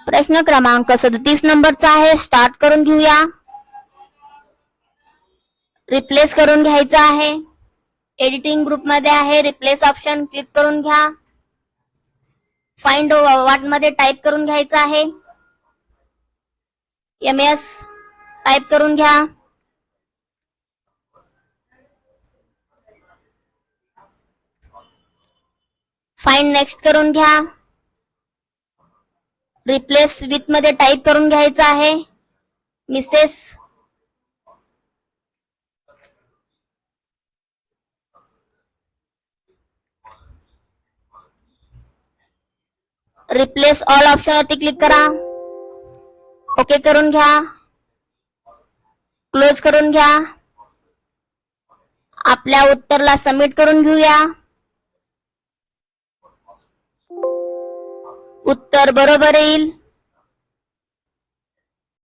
प्रश्न क्रमांक 37 नंबरचा आहे. स्टार्ट करून घेऊया. रिप्लेस करून घ्यायचा आहे. एडिटिंग ग्रुप मध्ये आहे. रिप्लेस ऑप्शन क्लिक करून घ्या. फाइंड व्हॉट मध्ये टाइप करून घ्यायचं आहे. MS टाइप करून घ्या. फाइंड नेक्स्ट करून घ्या. रिप्लेस विथ मध्ये टाइप करून घ्यायचं आहे. मिसेस रिप्लेस ऑल ऑप्शन वरती क्लिक करा. ओके करून घ्या. क्लोज करून घ्या. आपल्या उत्तरला सबमिट करून घेऊया. उत्तर बरोबर येईल.